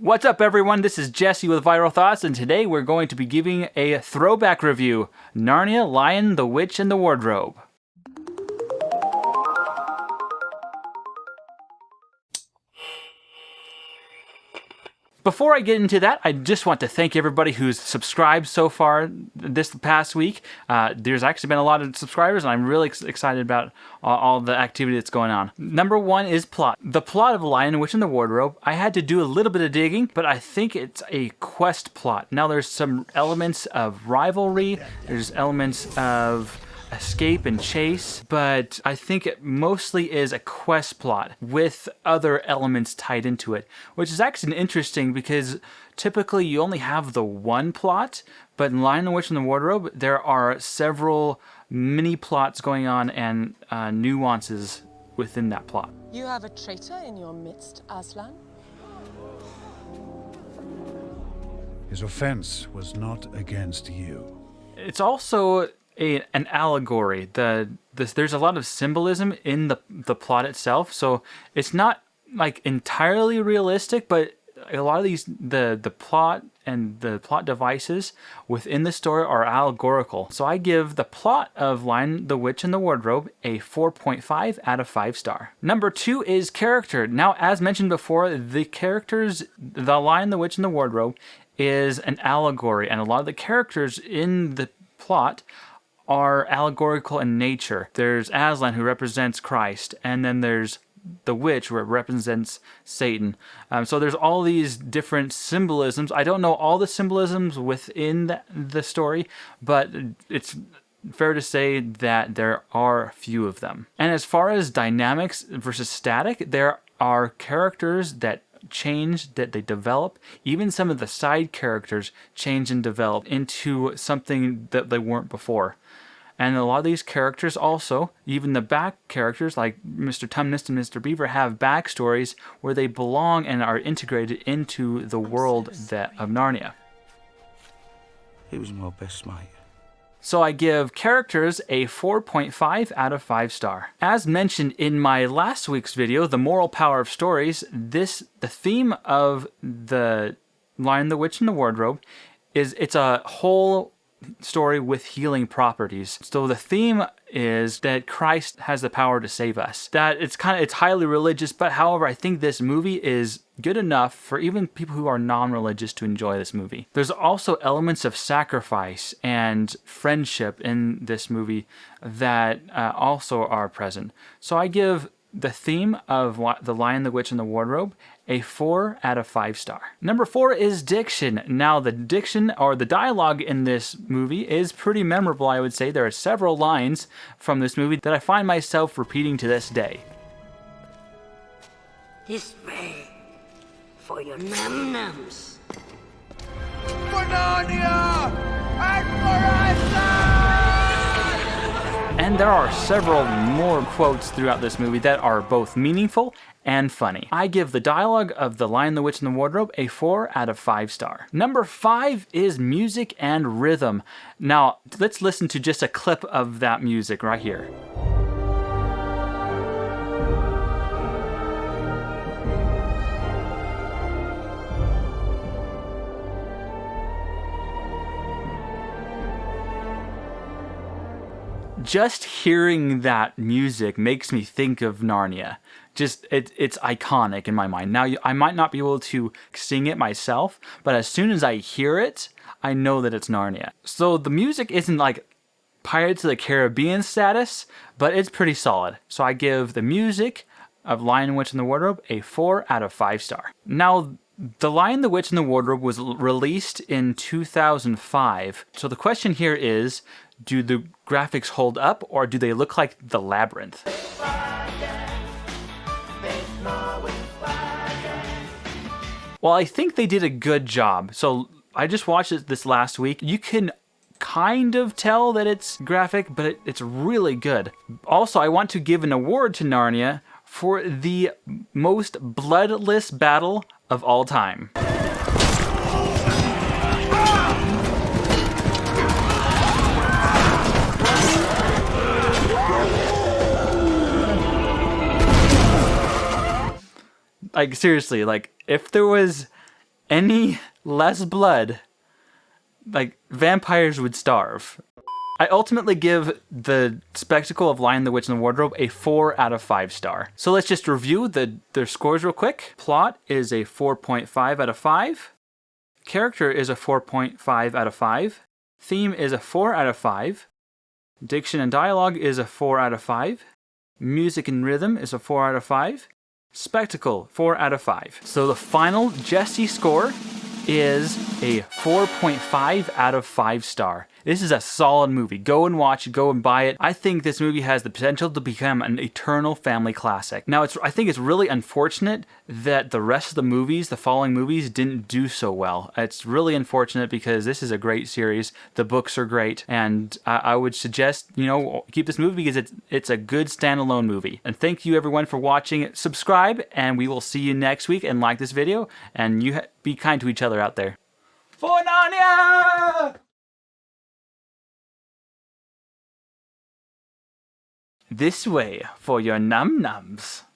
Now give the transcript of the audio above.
What's up, everyone? This is Jesse with Viral Thoughts, and today we're going to be giving a throwback review, Narnia, Lion, the Witch, and the Wardrobe. Before I get into that, I just want to thank everybody who's subscribed so far this past week. There's actually been a lot of subscribers, and I'm really excited about all the activity that's going on. Number one is plot. The plot of Lion, the Witch, and the Wardrobe, I had to do a little bit of digging, but I think it's a quest plot. Now, there's some elements of rivalry, there's elements of escape and chase, but I think it mostly is a quest plot with other elements tied into it, which is actually interesting because typically you only have the one plot, but in Lion, the Witch, and the Wardrobe, there are several mini plots going on and nuances within that plot. You have a traitor in your midst, Aslan? His offense was not against you. It's also an allegory. There's a lot of symbolism in the plot itself, so it's not like entirely realistic, but a lot of these the plot and the plot devices within the story are allegorical. So I give the plot of Lion, the Witch, and the Wardrobe a 4.5 out of 5 star. Number 2 is character. Now, as mentioned before, the characters, the Lion, the Witch, and the Wardrobe is an allegory, and a lot of the characters in the plot are allegorical in nature. There's Aslan, who represents Christ, and then there's the witch, who represents Satan. So there's all these different symbolisms. I don't know all the symbolisms within the story, but it's fair to say that there are a few of them. And as far as dynamics versus static, there are characters that change, that they develop. Even some of the side characters change and develop into something that they weren't before. And a lot of these characters also, even the back characters like Mr. Tumnus and Mr. Beaver, have backstories where they belong and are integrated into the world of Narnia. He was my best mate. So I give characters a 4.5 out of 5 star. As mentioned in my last week's video, The Moral Power of Stories, the theme of the Lion, the Witch, and the Wardrobe it's a whole story with healing properties. So the theme is that Christ has the power to save us. That it's highly religious, but however, I think this movie is good enough for even people who are non-religious to enjoy this movie. There's also elements of sacrifice and friendship in this movie that also are present. So I give the theme of The Lion, the Witch, and the Wardrobe a 4 out of 5 star. Number 4 is diction. Now, the diction, or the dialogue in this movie, is pretty memorable, I would say. There are several lines from this movie that I find myself repeating to this day. This way, for your num-nums. For Narnia! And for us! And there are several more quotes throughout this movie that are both meaningful and funny. I give the dialogue of The Lion, the Witch, and the Wardrobe a 4 out of 5 star. Number 5 is music and rhythm. Now, let's listen to just a clip of that music right here. Just hearing that music makes me think of Narnia. Just, it's iconic in my mind. Now, I might not be able to sing it myself, but as soon as I hear it, I know that it's Narnia. So the music isn't like Pirates of the Caribbean status, but it's pretty solid. So I give the music of Lion, Witch, and the Wardrobe a 4 out of 5 star. Now, The Lion, the Witch, and the Wardrobe was released in 2005. So the question here is, do the graphics hold up, or do they look like the Labyrinth? Well, I think they did a good job. So I just watched it this last week. You can kind of tell that it's graphic, but it's really good. Also, I want to give an award to Narnia for the most bloodless battle of all time. Like, seriously, like, if there was any less blood, like, vampires would starve. I ultimately give the spectacle of Lion, the Witch, and the Wardrobe a 4 out of 5 star. So let's just review their scores real quick. Plot is a 4.5 out of 5. Character is a 4.5 out of 5. Theme is a 4 out of 5. Diction and dialogue is a 4 out of 5. Music and rhythm is a 4 out of 5. Spectacle, 4 out of 5. So the final Jesse score is a 4.5 out of 5 star. This is a solid movie. Go and watch it, go and buy it. I think this movie has the potential to become an eternal family classic. Now, I think it's really unfortunate that the rest of the movies, the following movies, didn't do so well. It's really unfortunate because this is a great series. The books are great, and I would suggest, keep this movie because it's a good standalone movie. And thank you everyone for watching. Subscribe, and we will see you next week, and like this video, and be kind to each other out there. For Narnia! This way for your num-nums.